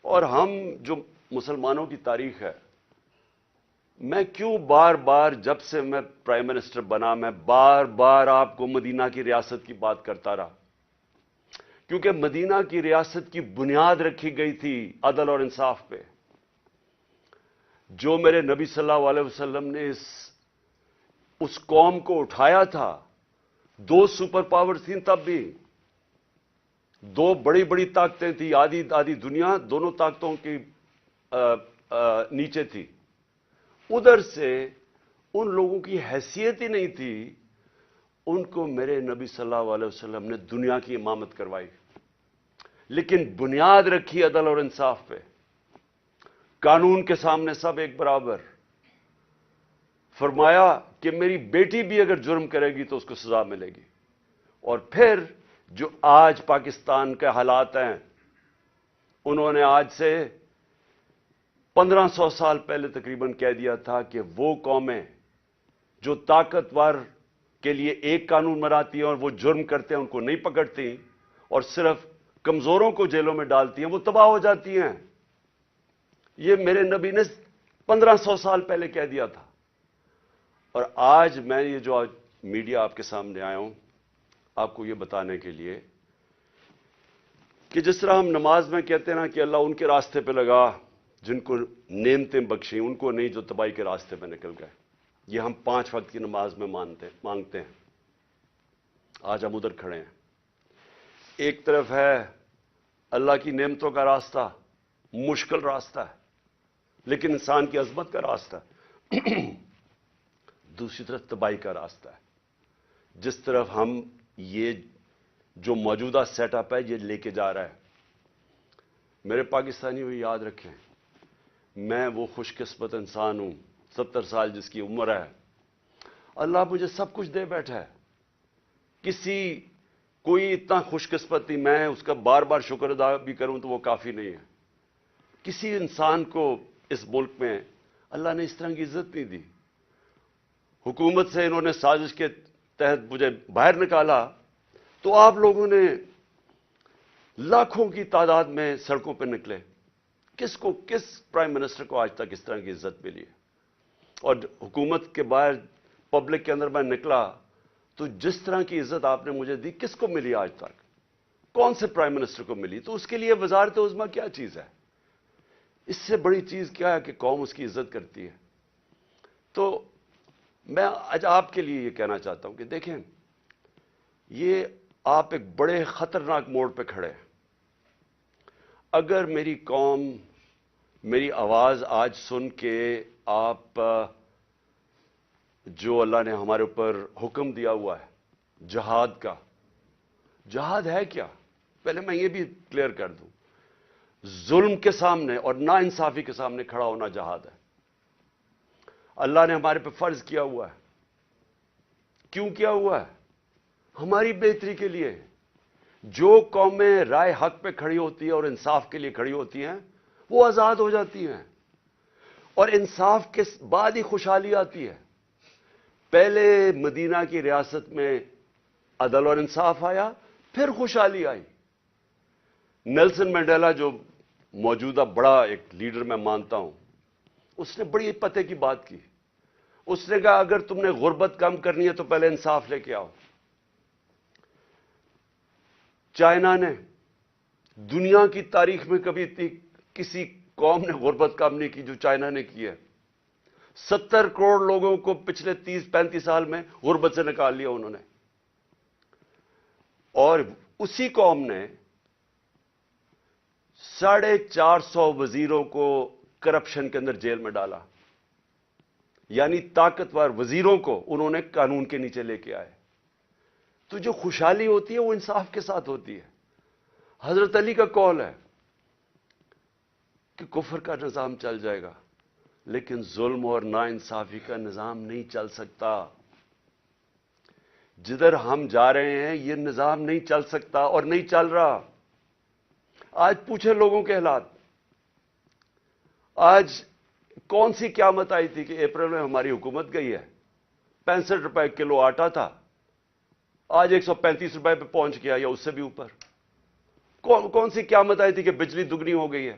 اور ہم جو مسلمانوں کی تاریخ ہے، میں کیوں بار بار جب سے میں پرائم منسٹر بنا میں بار بار آپ کو مدینہ کی ریاست کی بات کرتا رہا؟ کیونکہ مدینہ کی ریاست کی بنیاد رکھی گئی تھی عدل اور انصاف پہ. جو میرے نبی صلی اللہ علیہ وسلم نے اس قوم کو اٹھایا تھا. دو سپر پاور تھیں تب بھی، دو بڑی بڑی طاقتیں تھیں، آدھی دنیا دونوں طاقتوں کی نیچے تھی. ادھر سے ان لوگوں کی حیثیت ہی نہیں تھی، ان کو میرے نبی صلی اللہ علیہ وسلم نے دنیا کی امامت کروائی، لیکن بنیاد رکھی عدل اور انصاف پہ. قانون کے سامنے سب ایک برابر. فرمایا کہ میری بیٹی بھی اگر جرم کرے گی تو اس کو سزا ملے گی. اور پھر جو آج پاکستان کے حالات ہیں، انہوں نے آج سے 1500 سال پہلے تقریباً کہہ دیا تھا کہ وہ قومیں جو طاقتور کے لیے ایک قانون بناتی ہیں اور وہ جرم کرتے ہیں ان کو نہیں پکڑتی اور صرف کمزوروں کو جیلوں میں ڈالتی ہیں، وہ تباہ ہو جاتی ہیں. یہ میرے نبی نے 1500 سال پہلے کہہ دیا تھا. اور آج میں یہ جو آج میڈیا آپ کے سامنے آیا ہوں آپ کو یہ بتانے کے لیے کہ جس طرح ہم نماز میں کہتے ہیں نا کہ اللہ ان کے راستے پہ لگا جن کو نعمتیں بخشیں، ان کو نہیں جو تباہی کے راستے پہ نکل گئے. یہ ہم 5 وقت کی نماز میں مانگتے ہیں. آج ہم ادھر کھڑے ہیں. ایک طرف ہے اللہ کی نعمتوں کا راستہ، مشکل راستہ ہے لیکن انسان کی عظمت کا راستہ ہے. دوسری طرف تباہی کا راستہ ہے. جس طرف ہم یہ جو موجودہ سیٹ اپ ہے یہ لے کے جا رہا ہے. میرے پاکستانی ہوئی یاد رکھیں، میں وہ خوش قسمت انسان ہوں، 70 سال جس کی عمر ہے. اللہ مجھے سب کچھ دے بیٹھا ہے. کوئی اتنا خوش قسمت نہیں، میں اس کا بار بار شکر ادا بھی کروں تو وہ کافی نہیں ہے. کسی انسان کو اس ملک میں اللہ نے اس طرح کی عزت نہیں دی. حکومت سے انہوں نے سازش کے تحت مجھے باہر نکالا تو آپ لوگوں نے لاکھوں کی تعداد میں سڑکوں پہ نکلے. کس پرائم منسٹر کو آج تک اس طرح کی عزت ملی ہے؟ اور حکومت کے باہر پبلک کے اندر میں نکلا تو جس طرح کی عزت آپ نے مجھے دی کس کو ملی آج تک؟ کون سے پرائم منسٹر کو ملی؟ تو اس کے لیے وزارت عظمیٰ کیا چیز ہے؟ اس سے بڑی چیز کیا ہے کہ قوم اس کی عزت کرتی ہے. تو میں آج آپ کے لیے یہ کہنا چاہتا ہوں کہ دیکھیں، یہ آپ ایک بڑے خطرناک موڑ پہ کھڑے ہیں. اگر میری قوم میری آواز آج سن کے آپ جو اللہ نے ہمارے اوپر حکم دیا ہوا ہے جہاد کا، جہاد ہے کیا؟ پہلے میں یہ بھی کلیئر کر دوں، ظلم کے سامنے اور ناانصافی کے سامنے کھڑا ہونا جہاد ہے. اللہ نے ہمارے پہ فرض کیا ہوا ہے. کیوں کیا ہوا ہے؟ ہماری بہتری کے لیے. جو قومیں رائے حق پہ کھڑی ہوتی ہیں اور انصاف کے لیے کھڑی ہوتی ہیں وہ آزاد ہو جاتی ہیں، اور انصاف کے بعد ہی خوشحالی آتی ہے. پہلے مدینہ کی ریاست میں عدل اور انصاف آیا، پھر خوشحالی آئی. نیلسن منڈیلا جو موجودہ بڑا ایک لیڈر میں مانتا ہوں، اس نے بڑی پتے کی بات کی. اس نے کہا اگر تم نے غربت کم کرنی ہے تو پہلے انصاف لے کے آؤ. چائنا نے دنیا کی تاریخ میں کبھی کسی قوم نے غربت کم نہیں کی جو چائنا نے کی ہے. 70 کروڑ لوگوں کو پچھلے 30-35 سال میں غربت سے نکال لیا انہوں نے. اور اسی قوم نے 450 وزیروں کو کرپشن کے اندر جیل میں ڈالا. یعنی طاقتور وزیروں کو انہوں نے قانون کے نیچے لے کے آئے. تو جو خوشحالی ہوتی ہے وہ انصاف کے ساتھ ہوتی ہے. حضرت علی کا قول ہے کہ کفر کا نظام چل جائے گا لیکن ظلم اور ناانصافی کا نظام نہیں چل سکتا. جدھر ہم جا رہے ہیں یہ نظام نہیں چل سکتا اور نہیں چل رہا. آج پوچھیں لوگوں کے حالات. آج کون سی قیامت آئی تھی کہ اپریل میں ہماری حکومت گئی ہے؟ 65 روپے کلو آٹا تھا، آج 135 روپے پہ پہنچ گیا یا اس سے بھی اوپر. کون سی قیامت آئی تھی کہ بجلی دگنی ہو گئی ہے؟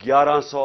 1100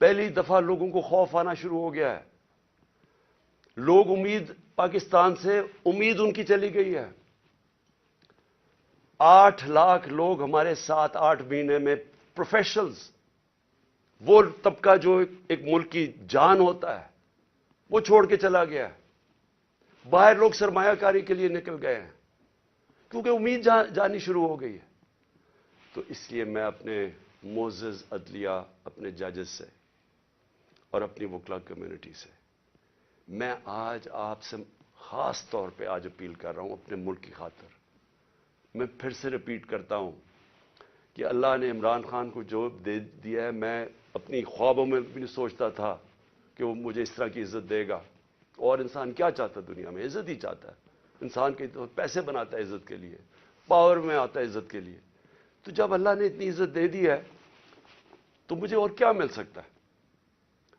پہلی دفعہ لوگوں کو خوف آنا شروع ہو گیا ہے. لوگ پاکستان سے امید ان کی چلی گئی ہے. 8 لاکھ لوگ ہمارے 7-8 مہینے میں پروفیشنلز، وہ طبقہ جو ایک ملک کی جان ہوتا ہے، وہ چھوڑ کے چلا گیا ہے. باہر لوگ سرمایہ کاری کے لیے نکل گئے ہیں کیونکہ امید جانی شروع ہو گئی ہے. تو اس لیے میں اپنے معزز عدلیہ، اپنے ججز سے اور اپنی وکلا کمیونٹی سے میں آج آپ سے خاص طور پہ آج اپیل کر رہا ہوں اپنے ملک کی خاطر. میں پھر سے ریپیٹ کرتا ہوں کہ اللہ نے عمران خان کو جو دے دیا ہے، میں اپنی خوابوں میں بھی نہیں سوچتا تھا کہ وہ مجھے اس طرح کی عزت دے گا. اور انسان کیا چاہتا ہے دنیا میں؟ عزت ہی چاہتا ہے. انسان کے تو پیسے بناتا ہے عزت کے لیے، پاور میں آتا ہے عزت کے لیے. تو جب اللہ نے اتنی عزت دے دی ہے تو مجھے اور کیا مل سکتا ہے؟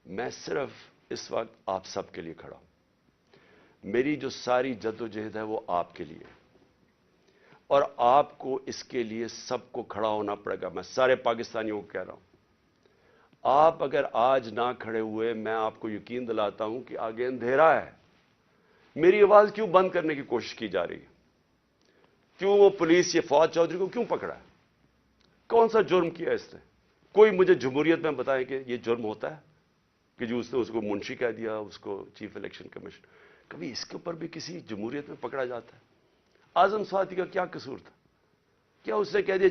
میں صرف اس وقت آپ سب کے لیے کھڑا ہوں. میری جو ساری جدوجہد ہے وہ آپ کے لیے، اور آپ کو اس کے لیے سب کو کھڑا ہونا پڑے گا. میں سارے پاکستانیوں کو کہہ رہا ہوں، آپ اگر آج نہ کھڑے ہوئے، میں آپ کو یقین دلاتا ہوں کہ آگے اندھیرا ہے. میری آواز کیوں بند کرنے کی کوشش کی جا رہی ہے؟ کیوں وہ پولیس یہ فواد چودھری کو کیوں پکڑا ہے؟ کون سا جرم کیا اس نے؟ کوئی مجھے جمہوریت میں بتائے کہ یہ جرم ہوتا ہے کہ جو اس نے اس کو منشی کہہ دیا، اس کو چیف الیکشن کمیشن. کبھی اس کے اوپر بھی کسی جمہوریت میں پکڑا جاتا ہے؟ اعظم سواتی کا کیا قصور تھا؟ کیا اس نے کہہ دیا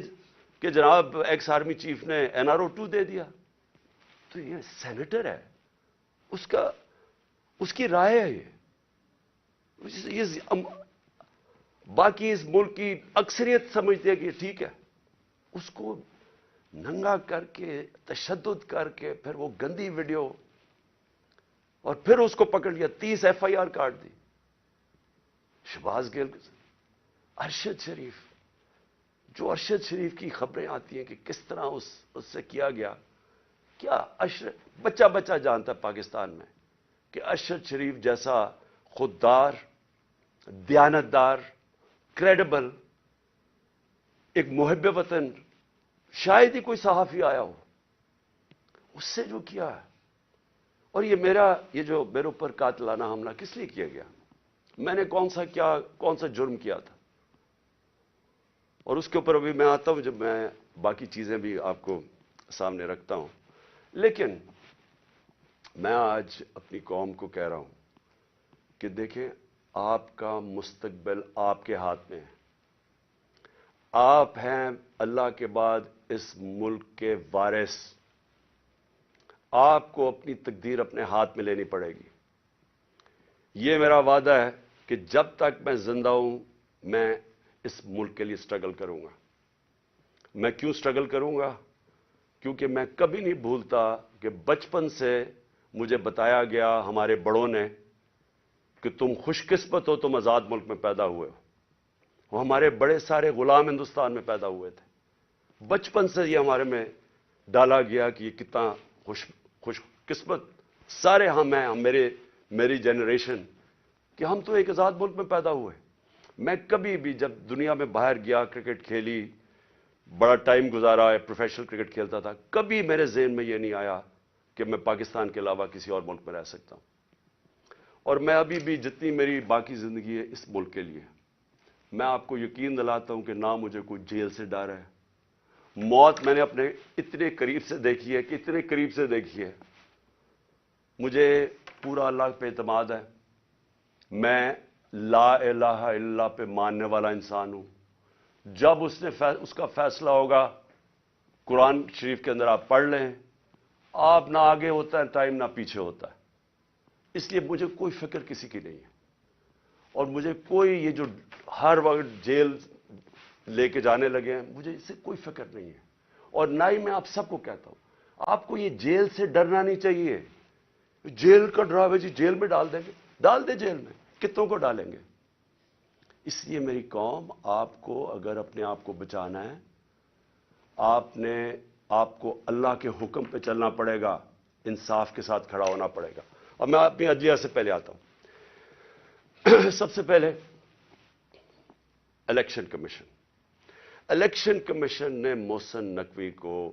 کہ جناب ایکس آرمی چیف نے NRO 2 دے دیا؟ تو یہ سینیٹر ہے، اس کی رائے ہے. یہ باقی اس ملک کی اکثریت سمجھتے ہیں کہ ٹھیک ہے. اس کو ننگا کر کے، تشدد کر کے، پھر وہ گندی ویڈیو، اور پھر اس کو پکڑ لیا، 30 FIR کاٹ دی. شہباز گل، ارشد شریف، جو ارشد شریف کی خبریں آتی ہیں کہ کس طرح اس سے کیا گیا. کیا بچہ جانتا ہے پاکستان میں کہ ارشد شریف جیسا خوددار، دیانتدار، کریڈیبل، ایک محب وطن شاید ہی کوئی صحافی آیا ہو. اس سے جو کیا ہے، اور یہ جو میرے اوپر قاتلانہ حملہ کس لیے کیا گیا؟ میں نے کون سا جرم کیا تھا؟ اور اس کے اوپر ابھی میں آتا ہوں جب میں باقی چیزیں بھی آپ کو سامنے رکھتا ہوں. لیکن میں آج اپنی قوم کو کہہ رہا ہوں کہ دیکھیں، آپ کا مستقبل آپ کے ہاتھ میں ہے. آپ ہیں اللہ کے بعد اس ملک کے وارث. آپ کو اپنی تقدیر اپنے ہاتھ میں لینی پڑے گی. یہ میرا وعدہ ہے کہ جب تک میں زندہ ہوں میں اس ملک کے لیے سٹرگل کروں گا. میں کیوں سٹرگل کروں گا؟ کیونکہ میں کبھی نہیں بھولتا کہ بچپن سے مجھے بتایا گیا ہمارے بڑوں نے کہ تم خوش قسمت ہو، تم آزاد ملک میں پیدا ہوئے ہو. وہ ہمارے بڑے سارے غلام ہندوستان میں پیدا ہوئے تھے. بچپن سے یہ ہمارے میں ڈالا گیا کہ یہ کتنا خوش قسمت سارے ہم ہیں، میری جنریشن، کہ ہم تو ایک آزاد ملک میں پیدا ہوئے. میں کبھی بھی جب دنیا میں باہر گیا، کرکٹ کھیلی، بڑا ٹائم گزارا ہے، پروفیشنل کرکٹ کھیلتا تھا، کبھی میرے ذہن میں یہ نہیں آیا کہ میں پاکستان کے علاوہ کسی اور ملک میں رہ سکتا ہوں. اور میں ابھی بھی جتنی میری باقی زندگی ہے اس ملک کے لیے، میں آپ کو یقین دلاتا ہوں کہ نہ مجھے کوئی جیل سے ڈر ہے. موت میں نے اپنے اتنے قریب سے دیکھی ہے کہ اتنے قریب سے دیکھی ہے. مجھے پورا اللہ پہ اعتماد ہے. میں لا الہ الا اللہ پہ ماننے والا انسان ہوں. جب اس کا فیصلہ ہوگا، قرآن شریف کے اندر آپ پڑھ لیں، آپ نہ آگے ہوتا ہے ٹائم نہ پیچھے ہوتا ہے. اس لیے مجھے کوئی فکر کسی کی نہیں ہے. اور مجھے کوئی یہ جو ہر وقت جیل لے کے جانے لگے ہیں، مجھے اس سے کوئی فکر نہیں ہے. اور نہ ہی میں آپ سب کو کہتا ہوں، آپ کو یہ جیل سے ڈرنا نہیں چاہیے. جیل کا ڈراوے، جی جیل میں ڈال دیں گے، ڈال دیں جیل میں، کتنوں کو ڈالیں گے. اس لیے میری قوم، آپ کو اگر اپنے آپ کو بچانا ہے، آپ کو اللہ کے حکم پہ چلنا پڑے گا، انصاف کے ساتھ کھڑا ہونا پڑے گا. اور میں اپنی عدلیہ سے پہلے آتا ہوں. سب سے پہلے الیکشن کمیشن نے محسن نقوی کو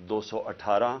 218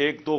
1-2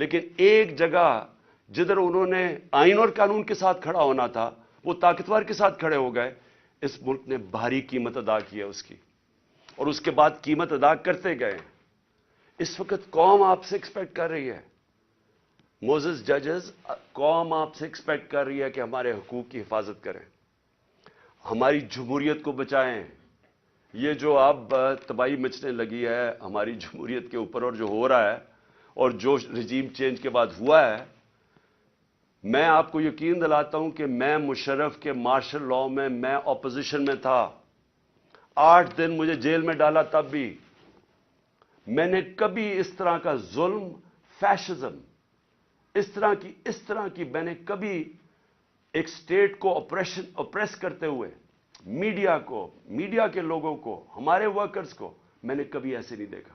لیکن ایک جگہ جدھر انہوں نے آئین اور قانون کے ساتھ کھڑا ہونا تھا وہ طاقتور کے ساتھ کھڑے ہو گئے. اس ملک نے بھاری قیمت ادا کی ہے اس کی, اور اس کے بعد قیمت ادا کرتے گئے. اس وقت قوم آپ سے ایکسپیکٹ کر رہی ہے, موزس ججز, قوم آپ سے ایکسپیکٹ کر رہی ہے کہ ہمارے حقوق کی حفاظت کریں, ہماری جمہوریت کو بچائیں. یہ جو اب تباہی مچنے لگی ہے ہماری جمہوریت کے اوپر اور جو ہو رہا ہے اور جو رجیم چینج کے بعد ہوا ہے, میں آپ کو یقین دلاتا ہوں کہ میں مشرف کے مارشل لاء میں اپوزیشن میں تھا. 8 دن مجھے جیل میں ڈالا, تب بھی میں نے کبھی اس طرح کا ظلم, فیشزم, اس طرح کی میں نے کبھی ایک سٹیٹ کو اپریس کرتے ہوئے میڈیا کو, میڈیا کے لوگوں کو, ہمارے ورکرز کو میں نے کبھی ایسے نہیں دیکھا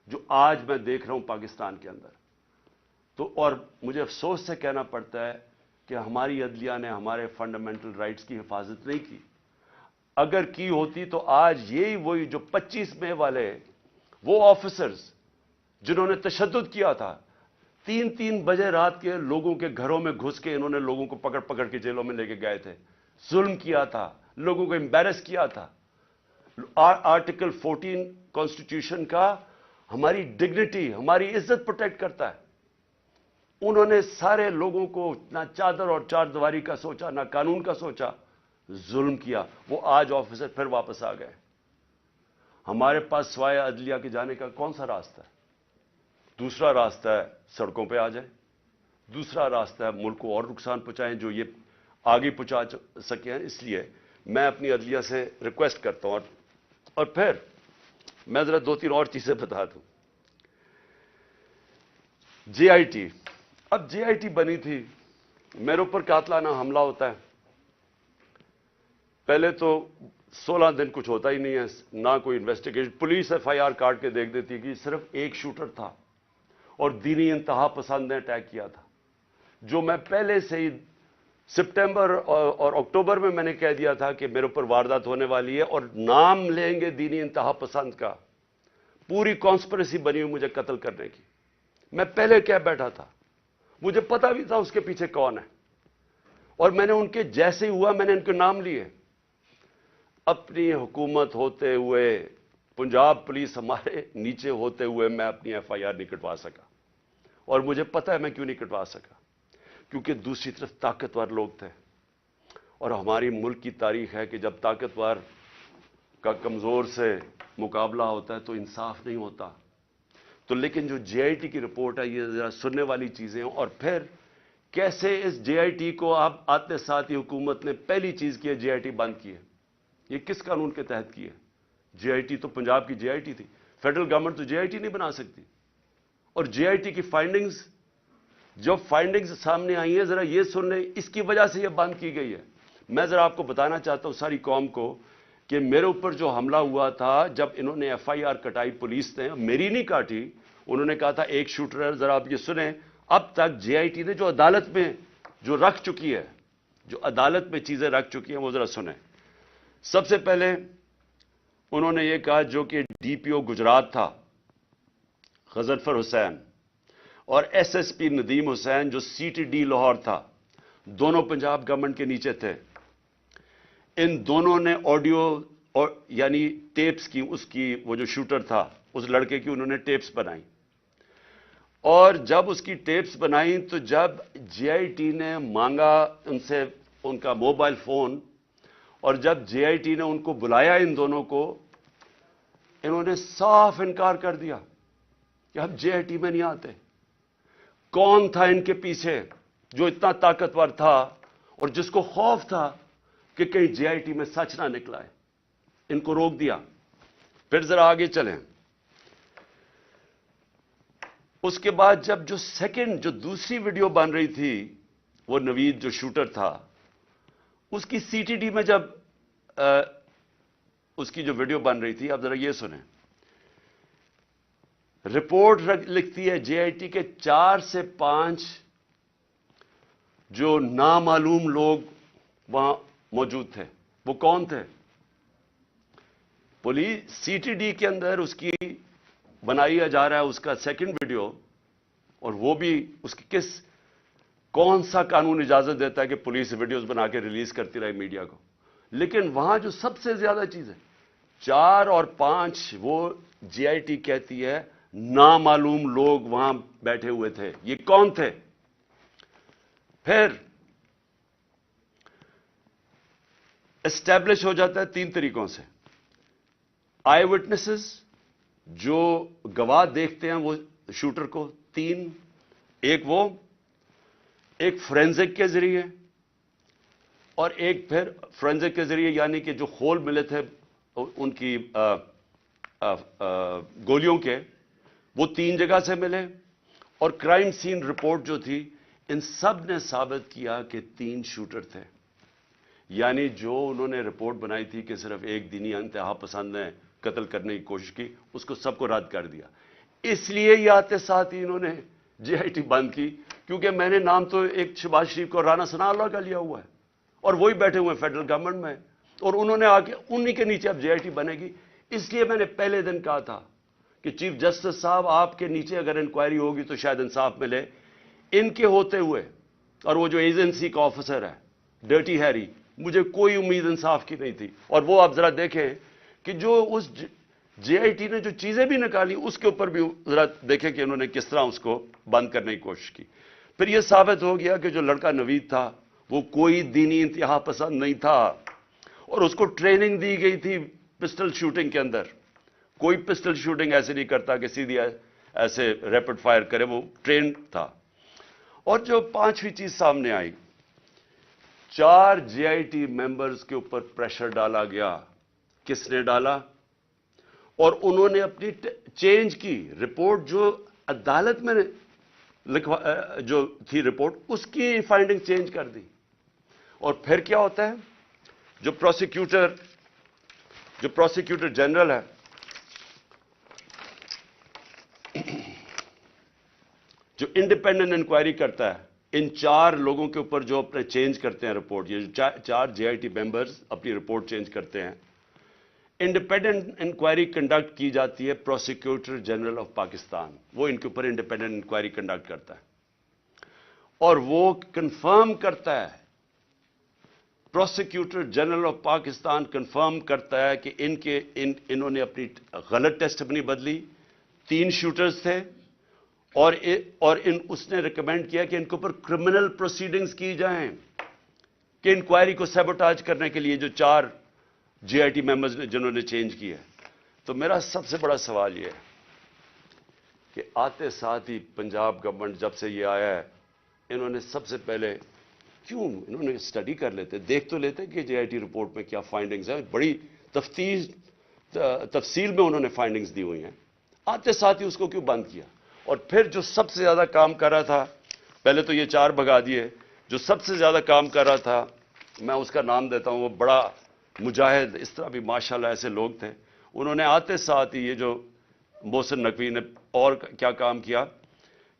جو آج میں دیکھ رہا ہوں پاکستان کے اندر. تو اور مجھے افسوس سے کہنا پڑتا ہے کہ ہماری عدلیہ نے ہمارے فنڈامنٹل رائٹس کی حفاظت نہیں کی. اگر کی ہوتی تو آج یہی وہی جو 25 مئی والے وہ آفیسرز جنہوں نے تشدد کیا تھا, 3 بجے رات کے لوگوں کے گھروں میں گھس کے انہوں نے لوگوں کو پکڑ کے جیلوں میں لے کے گئے تھے, ظلم کیا تھا, لوگوں کو امبیرس کیا تھا. آرٹیکل 14 کانسٹیٹیوشن کا ہماری ڈگنیٹی, ہماری عزت پروٹیکٹ کرتا ہے. انہوں نے سارے لوگوں کو نہ چادر اور چار دیواری کا سوچا, نہ قانون کا سوچا, ظلم کیا. وہ آج آفیسر پھر واپس آ گئے. ہمارے پاس سوائے عدلیہ کے جانے کا کون سا راستہ ہے؟ دوسرا راستہ ہے سڑکوں پہ آ جائیں, دوسرا راستہ ہے ملک کو اور نقصان پہنچائیں جو یہ آگے پہنچا سکے ہیں. اس لیے میں اپنی عدلیہ سے ریکویسٹ کرتا ہوں. اور پھر میں ذرا 2-3 اور چیزیں بتا دوں. جے آئی ٹی, اب جے آئی ٹی بنی تھی, میرے اوپر قاتلانہ حملہ ہوتا ہے. پہلے تو 16 دن کچھ ہوتا ہی نہیں ہے, نہ کوئی investigation. Police FIR کاٹ کے دیکھ دیتی کہ صرف ایک شوٹر تھا اور دینی انتہا پسند نے اٹیک کیا تھا, جو میں پہلے سے ہی سپٹمبر اور اکتوبر میں نے کہہ دیا تھا کہ میرے اوپر واردات ہونے والی ہے اور نام لیں گے دینی انتہا پسند کا. پوری کانسپریسی بنی ہوئی مجھے قتل کرنے کی. میں پہلے کہہ بیٹھا تھا, مجھے پتا بھی تھا اس کے پیچھے کون ہے, اور میں نے ان کے جیسے ہوا میں نے ان کے نام لیے. اپنی حکومت ہوتے ہوئے, پنجاب پولیس ہمارے نیچے ہوتے ہوئے میں اپنی ایف آئی آر نہیں کٹوا سکا. اور مجھے پتا ہے میں کیوں نہیں کٹوا سکا, کیونکہ دوسری طرف طاقتور لوگ تھے. اور ہماری ملک کی تاریخ ہے کہ جب طاقتور کا کمزور سے مقابلہ ہوتا ہے تو انصاف نہیں ہوتا. تو لیکن جو جے آئی ٹی کی رپورٹ ہے یہ ذرا سننے والی چیزیں ہیں. اور پھر کیسے اس جے آئی ٹی کو آپ آتے ساتھ ہی حکومت نے پہلی چیز کی ہے جے آئی ٹی بند کی ہے. یہ کس قانون کے تحت کی ہے؟ جے آئی ٹی تو پنجاب کی جے آئی ٹی تھی, فیڈرل گورنمنٹ تو جے آئی ٹی نہیں بنا سکتی. اور جے آئی ٹی کی فائنڈنگز, جو فائنڈنگز سامنے آئی ہیں ذرا یہ سن لیں, اس کی وجہ سے یہ بند کی گئی ہے. میں ذرا آپ کو بتانا چاہتا ہوں ساری قوم کو کہ میرے اوپر جو حملہ ہوا تھا, جب انہوں نے ایف آئی آر کٹائی پولیس نے, میری نہیں کاٹی, انہوں نے کہا تھا ایک شوٹر ہے. ذرا آپ یہ سنیں, اب تک جے آئی ٹی نے جو عدالت میں جو رکھ چکی ہے, جو عدالت میں چیزیں رکھ چکی ہیں وہ ذرا سنیں. سب سے پہلے انہوں نے یہ کہا جو کہ ڈی پی او گجرات تھا غضنفر حسین اور ایس ایس پی ندیم حسین جو سی ٹی ڈی لاہور تھا, دونوں پنجاب گورنمنٹ کے نیچے تھے. ان دونوں نے آڈیو یعنی ٹیپس کی, اس کی وہ جو شوٹر تھا اس لڑکے کی انہوں نے ٹیپس بنائی. اور جب اس کی ٹیپس بنائی تو جب جے آئی ٹی نے مانگا ان سے ان کا موبائل فون, اور جب جے آئی ٹی نے ان کو بلایا ان دونوں کو, انہوں نے صاف انکار کر دیا کہ ہم جے آئی ٹی میں نہیں آتے. کون تھا ان کے پیچھے جو اتنا طاقتور تھا اور جس کو خوف تھا کہ کہیں جے آئی ٹی میں سچ نہ نکلا ہے؟ ان کو روک دیا. پھر ذرا آگے چلیں. اس کے بعد جب جو دوسری ویڈیو بن رہی تھی, وہ نوید جو شوٹر تھا اس کی سی ٹی ڈی میں جب اس کی جو ویڈیو بن رہی تھی, اب ذرا یہ سنیں. رپورٹ لکھتی ہے جے آئی ٹی کے 4 سے 5 جو نامعلوم لوگ وہاں موجود تھے. وہ کون تھے؟ پولیس سی ٹی ڈی کے اندر اس کی بنایا جا رہا ہے اس کا سیکنڈ ویڈیو, اور وہ بھی اس کی کون سا قانون اجازت دیتا ہے کہ پولیس ویڈیوز بنا کے ریلیز کرتی رہے میڈیا کو؟ لیکن وہاں جو سب سے زیادہ چیز ہے 4 اور 5 وہ جے آئی ٹی کہتی ہے نامعلوم لوگ وہاں بیٹھے ہوئے تھے. یہ کون تھے؟ پھر اسٹیبلش ہو جاتا ہے 3 طریقوں سے. آئی وٹنسز جو گواہ دیکھتے ہیں وہ شوٹر کو 3. ایک فورینزک کے ذریعے اور ایک پھر فورینزک کے ذریعے یعنی کہ جو خول ملے تھے ان کی گولیوں کے وہ 3 جگہ سے ملے. اور کرائم سین رپورٹ جو تھی ان سب نے ثابت کیا کہ 3 شوٹر تھے. یعنی جو انہوں نے رپورٹ بنائی تھی کہ صرف ایک دینی انتہا پسند نے قتل کرنے کی کوشش کی اس کو سب کو رد کر دیا. اس لیے یہ آتے ساتھ ہی انہوں نے جے آئی ٹی بند کی کیونکہ میں نے نام تو ایک شہباز شریف کو رانا ثناء اللہ کا لیا ہوا ہے اور وہی بیٹھے ہوئے ہیں فیڈرل گورنمنٹ میں اور انہوں نے آ کے انہی کے نیچے اب جے آئی ٹی بنے گی. اس لیے میں نے پہلے دن کہا تھا کہ چیف جسٹس صاحب آپ کے نیچے اگر انکوائری ہوگی تو شاید انصاف ملے. ان کے ہوتے ہوئے اور وہ جو ایجنسی کا آفیسر ہے ڈرٹی ہیری مجھے کوئی امید انصاف کی نہیں تھی. اور وہ آپ ذرا دیکھیں کہ جو اس جے آئی ٹی نے جو چیزیں بھی نکالی اس کے اوپر بھی ذرا دیکھیں کہ انہوں نے کس طرح اس کو بند کرنے کی کوشش کی. پھر یہ ثابت ہو گیا کہ جو لڑکا نوید تھا وہ کوئی دینی انتہا پسند نہیں تھا اور اس کو ٹریننگ دی گئی تھی پسٹل شوٹنگ کے اندر. کوئی پسٹل شوٹنگ ایسے نہیں کرتا کہ سیدھی ایسے ریپڈ فائر کرے, وہ ٹرین تھا. اور جو 5ویں چیز سامنے آئی 4 جے آئی ٹی ممبرز کے اوپر پریشر ڈالا گیا. کس نے ڈالا؟ اور انہوں نے اپنی چینج کی رپورٹ جو عدالت میں جو تھی رپورٹ اس کی فائنڈنگ چینج کر دی. اور پھر کیا ہوتا ہے جو پروسیکیوٹر جنرل ہے جو انڈیپینڈنٹ انکوائری کرتا ہے ان 4 لوگوں کے اوپر جو اپنے چینج کرتے ہیں رپورٹ, یہ جو 4 جے آئی ٹی ممبرز اپنی رپورٹ چینج کرتے ہیں, انڈیپینڈنٹ انکوائری کنڈکٹ کی جاتی ہے پروسیکیوٹر جنرل آف پاکستان. وہ ان کے اوپر انڈیپینڈنٹ انکوائری کنڈکٹ کرتا ہے اور وہ کنفرم کرتا ہے, prosecutor general of Pakistan confirm کرتا ہے کہ انہوں نے اپنی غلط ٹیسٹ اپنی بدلی. 3 شوٹرز تھے اور اس نے ریکمینڈ کیا کہ ان کے اوپر کرمنل پروسیڈنگز کی جائیں کہ انکوائری کو سیبوٹاج کرنے کے لیے جو 4 جے آئی ٹی ممبرز نے جنہوں نے چینج کیا ہے. تو میرا سب سے بڑا سوال یہ ہے کہ آتے ساتھ ہی پنجاب گورنمنٹ جب سے یہ آیا ہے انہوں نے سب سے پہلے کیوں انہوں نے اسٹڈی کر لیتے, دیکھ تو لیتے کہ جے آئی ٹی رپورٹ میں کیا فائنڈنگز ہیں. بڑی تفصیل میں انہوں نے فائنڈنگز دی ہوئی ہیں. آتے ساتھ ہی اس کو کیوں بند کیا؟ اور پھر جو سب سے زیادہ کام کر رہا تھا, پہلے تو یہ 4 بھگا دیے, جو سب سے زیادہ کام کر رہا تھا میں اس کا نام دیتا ہوں, وہ بڑا مجاہد, اس طرح بھی ماشاءاللہ ایسے لوگ تھے. انہوں نے آتے ساتھ ہی یہ جو محسن نقوی نے اور کیا کام کیا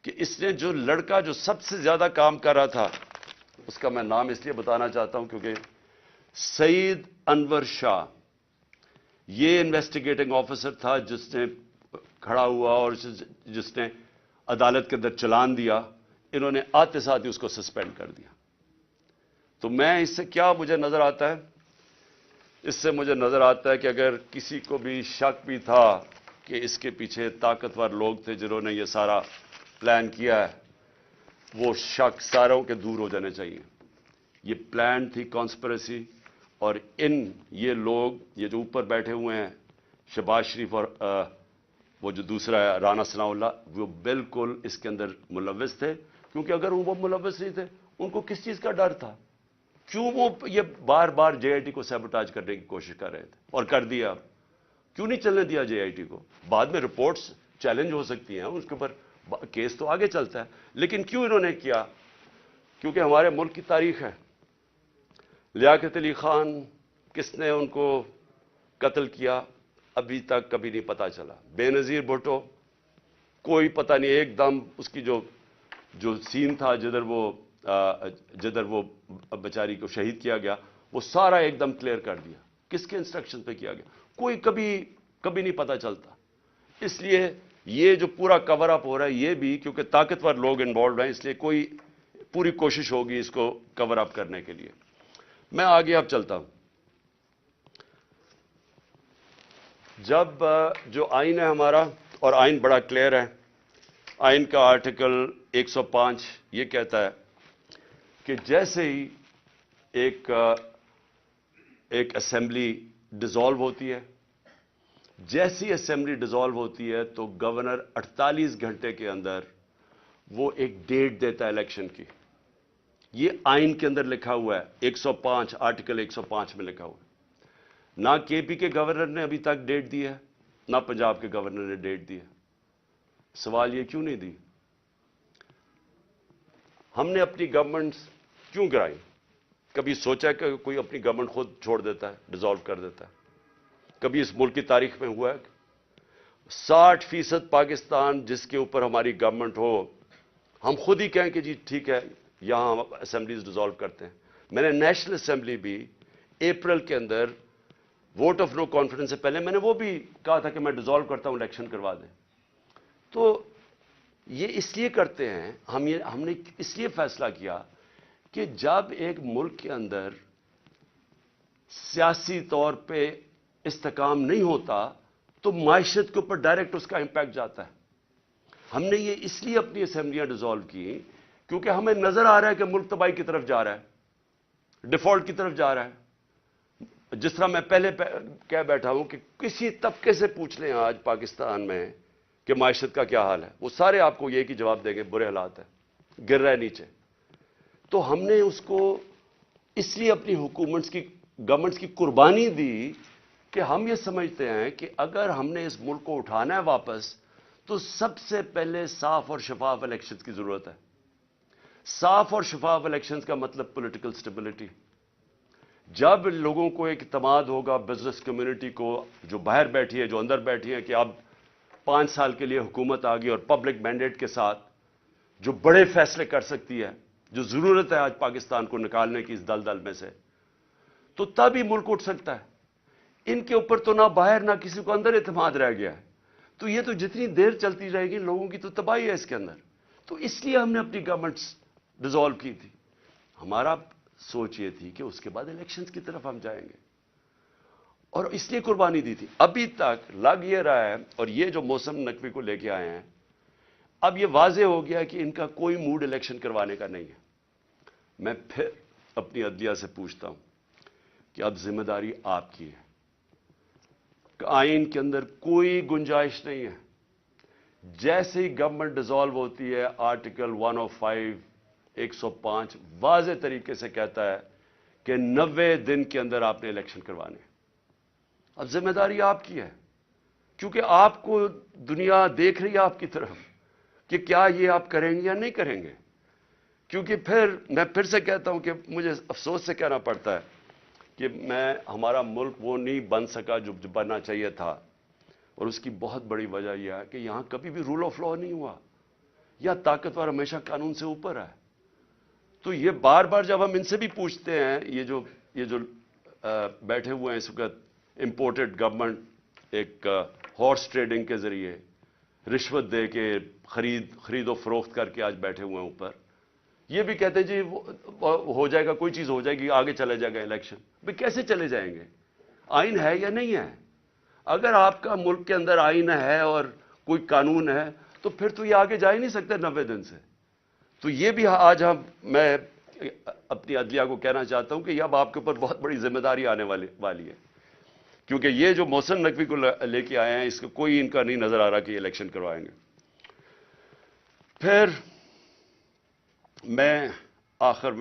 کہ اس نے جو لڑکا جو سب سے زیادہ کام کر رہا تھا اس کا میں نام اس لیے بتانا چاہتا ہوں کیونکہ سعید انور شاہ یہ انویسٹیگیٹنگ آفیسر تھا جس نے کھڑا ہوا اور جس نے عدالت کے اندر چلان دیا. انہوں نے آتے ساتھ ہی اس کو سسپینڈ کر دیا. تو میں اس سے کیا مجھے نظر آتا ہے؟ اس سے مجھے نظر آتا ہے کہ اگر کسی کو بھی شک بھی تھا کہ اس کے پیچھے طاقتور لوگ تھے جنہوں نے یہ سارا پلان کیا ہے, وہ شک ساروں کے دور ہو جانے چاہیے. یہ پلان تھی کانسپریسی, اور یہ لوگ یہ جو اوپر بیٹھے ہوئے ہیں شہباز شریف اور وہ جو دوسرا ہے رانا ثناء اللہ, وہ بالکل اس کے اندر ملوث تھے. کیونکہ اگر وہ ملوث نہیں تھے ان کو کس چیز کا ڈر تھا؟ کیوں وہ یہ بار بار جے آئی ٹی کو سیبوٹاج کرنے کی کوشش کر رہے تھے اور کر دیا؟ کیوں نہیں چلنے دیا جے آئی ٹی کو؟ بعد میں رپورٹس چیلنج ہو سکتی ہیں, اس کے اوپر کیس تو آگے چلتا ہے, لیکن کیوں انہوں نے کیا؟ کیونکہ ہمارے ملک کی تاریخ ہے. لیاقت علی خان کس نے ان کو قتل کیا ابھی تک کبھی نہیں پتا چلا. بے نظیر بھٹو کوئی پتہ نہیں, ایک دم اس کی جو سین تھا جدھر وہ بیچاری کو شہید کیا گیا وہ سارا ایک دم کلیئر کر دیا. کس کے انسٹرکشن پہ کیا گیا کوئی کبھی نہیں پتا چلتا. اس لیے یہ جو پورا کور اپ ہو رہا ہے یہ بھی کیونکہ طاقتور لوگ انوالوڈ ہیں، اس لیے کوئی پوری کوشش ہوگی اس کو کور اپ کرنے کے لیے. میں آگے اب چلتا ہوں. جب جو آئین ہے ہمارا، اور آئین بڑا کلیئر ہے، آئین کا آرٹیکل 105 یہ کہتا ہے کہ جیسے ہی ایک اسمبلی ڈیزالو ہوتی ہے، جیسی اسمبلی ڈیزالو ہوتی ہے تو گورنر 48 گھنٹے کے اندر وہ ایک ڈیٹ دیتا ہے الیکشن کی. یہ آئین کے اندر لکھا ہوا ہے، 105 آرٹیکل 105 میں لکھا ہوا ہے. نہ کے پی کے گورنر نے ابھی تک ڈیٹ دی ہے، نہ پنجاب کے گورنر نے ڈیٹ دی ہے. سوال یہ کیوں نہیں دی؟ ہم نے اپنی گورنمنٹ کیوں گرائی؟ کبھی سوچا کہ کوئی اپنی گورنمنٹ خود چھوڑ دیتا ہے، ڈیزالو کر دیتا ہے؟ کبھی اس ملک کی تاریخ میں ہوا ہے؟ 60% پاکستان جس کے اوپر ہماری گورنمنٹ ہو، ہم خود ہی کہیں کہ جی ٹھیک ہے یہاں ہم اسمبلیز ڈیزالو کرتے ہیں. میں نے نیشنل اسمبلی بھی اپریل کے اندر ووٹ آف نو کانفیڈنس سے پہلے میں نے وہ بھی کہا تھا کہ میں ڈیزالو کرتا ہوں، الیکشن کروا دیں. تو یہ اس لیے کرتے ہیں، ہم نے اس لیے فیصلہ کیا کہ جب ایک ملک کے اندر سیاسی طور پہ استحکام نہیں ہوتا تو معیشت کے اوپر ڈائریکٹ اس کا امپیکٹ جاتا ہے. ہم نے یہ اس لیے اپنی اسمبلیاں ڈیزالو کی کیونکہ ہمیں نظر آ رہا ہے کہ ملک تباہی کی طرف جا رہا ہے، ڈیفالٹ کی طرف جا رہا ہے. جس طرح میں پہلے کہہ بیٹھا ہوں کہ کسی طبقے سے پوچھ لیں آج پاکستان میں کہ معیشت کا کیا حال ہے، وہ سارے آپ کو یہ کی جواب دیں گے برے حالات ہیں، گر رہا ہے نیچے. تو ہم نے اس کو اس لیے اپنی گورنمنٹس کی قربانی دی کہ ہم یہ سمجھتے ہیں کہ اگر ہم نے اس ملک کو اٹھانا ہے واپس تو سب سے پہلے صاف اور شفاف الیکشنز کی ضرورت ہے. صاف اور شفاف الیکشنز کا مطلب پولیٹیکل سٹیبلٹی. جب لوگوں کو ایک اعتماد ہوگا، بزنس کمیونٹی کو جو باہر بیٹھی ہے، جو اندر بیٹھی ہے، کہ اب 5 سال کے لیے حکومت آ گئی اور پبلک مینڈیٹ کے ساتھ جو بڑے فیصلے کر سکتی ہے، جو ضرورت ہے آج پاکستان کو نکالنے کی اس دلدل میں سے، تو تب ہی ملک اٹھ سکتا ہے. ان کے اوپر تو نہ باہر نہ کسی کو اندر اعتماد رہ گیا ہے. تو یہ تو جتنی دیر چلتی رہے گی لوگوں کی تو تباہی ہے اس کے اندر. تو اس لیے ہم نے اپنی گورنمنٹس ڈیزالو کی تھی. ہمارا سوچ یہ تھی کہ اس کے بعد الیکشنز کی طرف ہم جائیں گے، اور اس لیے قربانی دی تھی. ابھی تک لگ یہ رہا ہے، اور یہ جو موسم نقوی کو لے کے آئے ہیں، اب یہ واضح ہو گیا کہ ان کا کوئی موڈ الیکشن کروانے کا نہیں ہے. میں پھر اپنی عدلیہ سے پوچھتا ہوں کہ اب ذمہ داری آپ کی ہے. آئین کے اندر کوئی گنجائش نہیں ہے. جیسے ہی گورنمنٹ ڈیزالو ہوتی ہے، آرٹیکل 105 105 واضح طریقے سے کہتا ہے کہ 90 دن کے اندر آپ نے الیکشن کروانے. اب ذمہ داری آپ کی ہے، کیونکہ آپ کو دنیا دیکھ رہی ہے آپ کی طرف کہ کیا یہ آپ کریں گے یا نہیں کریں گے. کیونکہ میں پھر سے کہتا ہوں کہ مجھے افسوس سے کہنا پڑتا ہے کہ ہمارا ملک وہ نہیں بن سکا جو بننا چاہیے تھا. اور اس کی بہت بڑی وجہ یہ ہے کہ یہاں کبھی بھی رول آف لا نہیں ہوا، یا طاقتور ہمیشہ قانون سے اوپر ہے. تو یہ بار بار جب ہم ان سے بھی پوچھتے ہیں، یہ جو بیٹھے ہوئے ہیں اس وقت امپورٹڈ گورنمنٹ، ایک ہارس ٹریڈنگ کے ذریعے رشوت دے کے خرید و فروخت کر کے آج بیٹھے ہوئے ہیں اوپر، یہ بھی کہتے ہیں جی ہو جائے گا، کوئی چیز ہو جائے گی، آگے چلے جائے گا الیکشن. بھئی کیسے چلے جائیں گے؟ آئین ہے یا نہیں ہے؟ اگر آپ کا ملک کے اندر آئین ہے اور کوئی قانون ہے تو پھر تو یہ آگے جا ہی نہیں سکتے 90 دن سے. تو یہ بھی آج میں اپنی عدلیہ کو کہنا چاہتا ہوں کہ اب آپ کے اوپر بہت بڑی ذمہ داری آنے والی ہے، کیونکہ یہ جو محسن نقوی کو لے کے آئے ہیں، اس کو کوئی ان کا نہیں نظر آ رہا کہ یہ الیکشن کروائیں گے. پھر میں آخر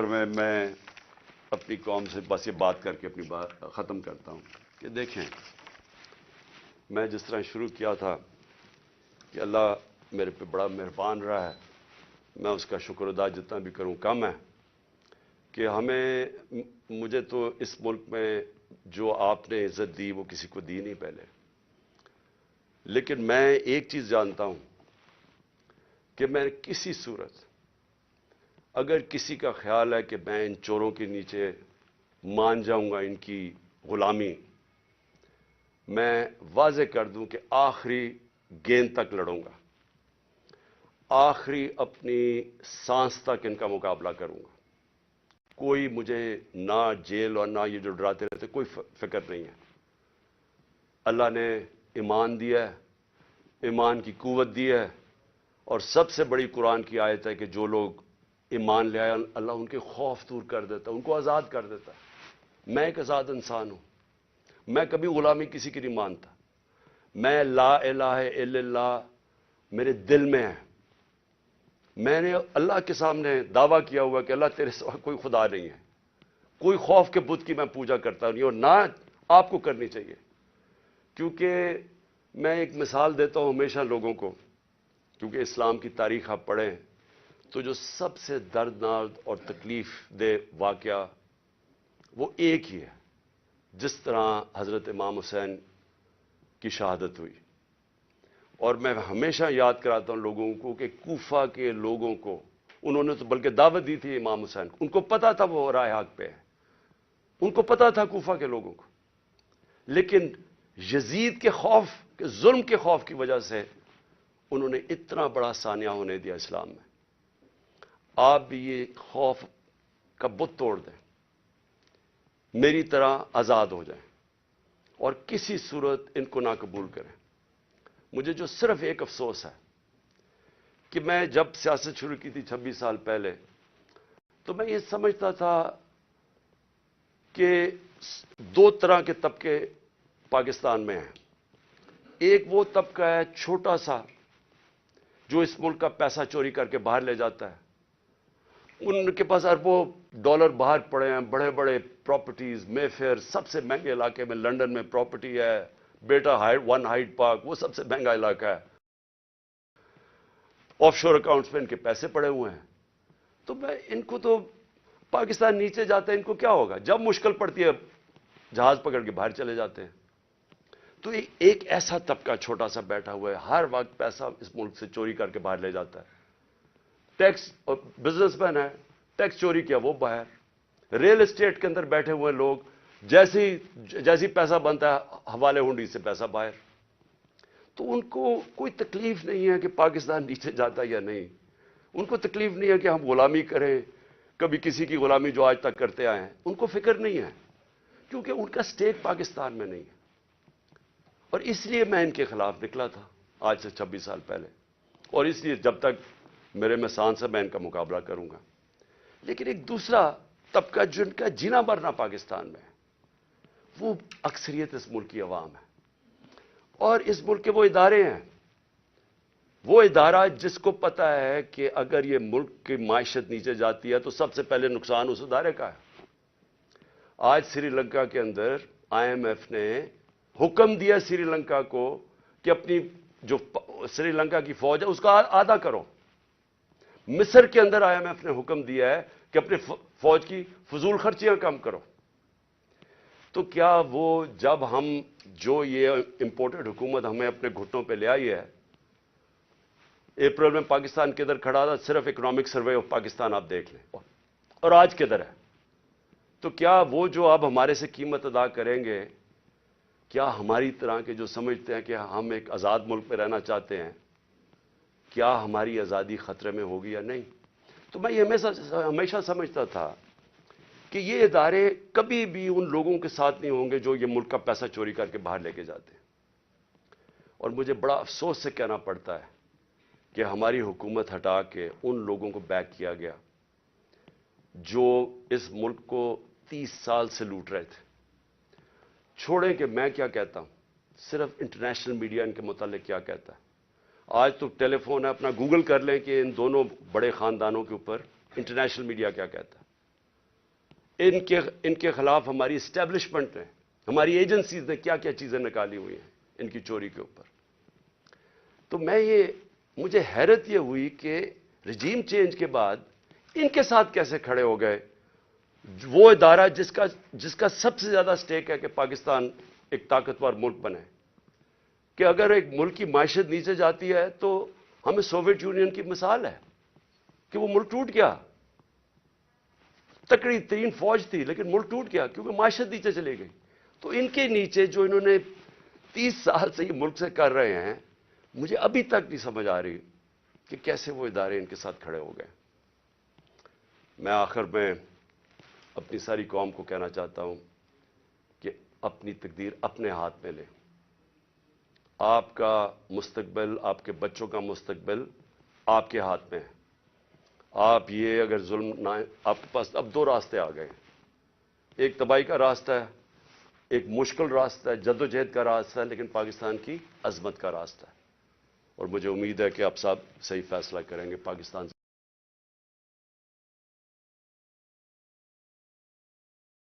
میں اپنی قوم سے بس یہ بات کر کے اپنی بات ختم کرتا ہوں کہ دیکھیں، میں جس طرح شروع کیا تھا کہ اللہ میرے پہ بڑا مہربان رہا ہے، میں اس کا شکر ادا جتنا بھی کروں کم ہے. کہ مجھے تو اس ملک میں جو آپ نے عزت دی وہ کسی کو دی نہیں پہلے. لیکن میں ایک چیز جانتا ہوں کہ میں کسی صورت اگر کسی کا خیال ہے کہ میں ان چوروں کے نیچے مان جاؤں گا ان کی غلامی، میں واضح کر دوں کہ آخری گیند تک لڑوں گا، آخری اپنی سانس تک ان کا مقابلہ کروں گا. کوئی مجھے نہ جیل اور نہ یہ جو ڈراتے رہتے کوئی فکر نہیں ہے. اللہ نے ایمان دیا ہے، ایمان کی قوت دی ہے، اور سب سے بڑی قرآن کی آیت ہے کہ جو لوگ ایمان لے آئے اللہ ان کے خوف دور کر دیتا ہے، ان کو آزاد کر دیتا ہے. میں ایک آزاد انسان ہوں، میں کبھی غلامی کسی کی نہیں مانتا. میں لا الہ الا اللہ میرے دل میں ہے. میں نے اللہ کے سامنے دعویٰ کیا ہوا کہ اللہ تیرے سوا کوئی خدا نہیں ہے. کوئی خوف کے بت کی میں پوجا کرتا نہیں، اور نہ آپ کو کرنی چاہیے. کیونکہ میں ایک مثال دیتا ہوں ہمیشہ لوگوں کو، کیونکہ اسلام کی تاریخ آپ پڑھیں تو جو سب سے دردناک اور تکلیف دہ واقعہ وہ ایک ہی ہے. جس طرح حضرت امام حسین کی شہادت ہوئی، اور میں ہمیشہ یاد کراتا ہوں لوگوں کو کہ کوفہ کے لوگوں کو انہوں نے تو بلکہ دعوت دی تھی امام حسین کو، ان کو پتا تھا وہ راہ حق پہ ہے، ان کو پتا تھا کوفہ کے لوگوں کو، لیکن یزید کے خوف کے ظلم کے خوف کی وجہ سے انہوں نے اتنا بڑا سانیہ ہونے دیا اسلام میں. آپ بھی یہ خوف کا بت توڑ دیں، میری طرح آزاد ہو جائیں، اور کسی صورت ان کو نہ قبول کریں. مجھے جو صرف ایک افسوس ہے کہ میں جب سیاست شروع کی تھی 26 سال پہلے، تو میں یہ سمجھتا تھا کہ دو طرح کے طبقے پاکستان میں ہیں. ایک وہ طبقہ ہے چھوٹا سا جو اس ملک کا پیسہ چوری کر کے باہر لے جاتا ہے، ان کے پاس اربوں ڈالر باہر پڑے ہیں، بڑے بڑے پراپرٹیز، مے فیئر سب سے مہنگے علاقے میں لنڈن میں پراپرٹی ہے، بیٹا ون ہائیڈ پارک وہ سب سے مہنگا علاقہ ہے، آف شور اکاؤنٹس میں ان کے پیسے پڑے ہوئے ہیں. تو میں ان کو تو پاکستان نیچے جاتا ہے ان کو کیا ہوگا، جب مشکل پڑتی ہے جہاز پکڑ کے باہر چلے جاتے ہیں. تو ایک ایسا طبقہ چھوٹا سا بیٹھا ہوا ہے، ہر وقت پیسہ اس ملک سے چوری کر کے باہر لے جاتا ہے. ٹیکس بزنس مین ہے، ٹیکس چوری کیا وہ باہر. ریل اسٹیٹ کے اندر بیٹھے ہوئے لوگ جیسی پیسہ بنتا ہے حوالے ہنڈی سے پیسہ باہر. تو ان کو کوئی تکلیف نہیں ہے کہ پاکستان نیچے جاتا یا نہیں، ان کو تکلیف نہیں ہے کہ ہم غلامی کریں، کبھی کسی کی غلامی جو آج تک کرتے آئے ہیں ان کو فکر نہیں ہے، کیونکہ ان کا سٹیک پاکستان میں نہیں ہے. اور اس لیے میں ان کے خلاف نکلا تھا آج سے 26 سال پہلے، اور اس لیے جب تک میرے میں سانس ہے میں ان کا مقابلہ کروں گا. لیکن ایک دوسرا طبقہ جن کا جینا مرنا پاکستان میں ہے، وہ اکثریت اس ملک کی عوام ہے، اور اس ملک کے وہ ادارے ہیں، وہ ادارہ جس کو پتا ہے کہ اگر یہ ملک کی معیشت نیچے جاتی ہے تو سب سے پہلے نقصان اس ادارے کا ہے. آج سری لنکا کے اندر آئی ایم ایف نے حکم دیا سری لنکا کو کہ اپنی جو سری لنکا کی فوج ہے اس کا آدھا کرو. مصر کے اندر آئی ایم ایف نے حکم دیا ہے کہ اپنی فوج کی فضول خرچیاں کم کرو. تو کیا وہ جب ہم جو یہ امپورٹڈ حکومت ہمیں اپنے گھٹنوں پہ لے آئی ہے، اپریل میں پاکستان کدھر کھڑا تھا، صرف اکنامک سروے آف پاکستان آپ دیکھ لیں، اور آج کدھر ہے. تو کیا وہ جو اب ہمارے سے قیمت ادا کریں گے، کیا ہماری طرح کے جو سمجھتے ہیں کہ ہم ایک آزاد ملک میں رہنا چاہتے ہیں، کیا ہماری آزادی خطرے میں ہوگی یا نہیں؟ تو میں یہ ہمیشہ سمجھتا تھا کہ یہ ادارے کبھی بھی ان لوگوں کے ساتھ نہیں ہوں گے جو یہ ملک کا پیسہ چوری کر کے باہر لے کے جاتے ہیں. اور مجھے بڑا افسوس سے کہنا پڑتا ہے کہ ہماری حکومت ہٹا کے ان لوگوں کو بیک کیا گیا جو اس ملک کو 30 سال سے لوٹ رہے تھے. چھوڑیں کہ میں کیا کہتا ہوں، صرف انٹرنیشنل میڈیا ان کے متعلق کیا کہتا ہے. آج تو ٹیلی فون ہے، اپنا گوگل کر لیں کہ ان دونوں بڑے خاندانوں کے اوپر انٹرنیشنل میڈیا کیا کہتا ہے. ان کے خلاف ہماری اسٹیبلشمنٹ نے، ہماری ایجنسیز نے کیا کیا چیزیں نکالی ہوئی ہیں ان کی چوری کے اوپر. تو مجھے حیرت یہ ہوئی کہ رجیم چینج کے بعد ان کے ساتھ کیسے کھڑے ہو گئے وہ ادارہ جس کا سب سے زیادہ سٹیک ہے کہ پاکستان ایک طاقتور ملک بنے. کہ اگر ایک ملک کی معیشت نیچے جاتی ہے تو ہمیں سوویت یونین کی مثال ہے کہ وہ ملک ٹوٹ گیا، تکڑی ترین فوج تھی لیکن ملک ٹوٹ گیا کیونکہ معیشت نیچے چلی گئی. تو ان کے نیچے جو انہوں نے 30 سال سے یہ ملک سے کر رہے ہیں. مجھے ابھی تک نہیں سمجھ آ رہی کہ کیسے وہ ادارے ان کے ساتھ کھڑے ہو گئے. میں آخر میں اپنی ساری قوم کو کہنا چاہتا ہوں کہ اپنی تقدیر اپنے ہاتھ میں لیں. آپ کا مستقبل، آپ کے بچوں کا مستقبل آپ کے ہاتھ میں ہے. آپ یہ اگر ظلم نہ، آپ کے پاس اب 2 راستے آ گئے. ایک تباہی کا راستہ ہے، ایک مشکل راستہ ہے، جدوجہد کا راستہ ہے، لیکن پاکستان کی عظمت کا راستہ ہے. اور مجھے امید ہے کہ آپ صاحب صحیح فیصلہ کریں گے پاکستان سے.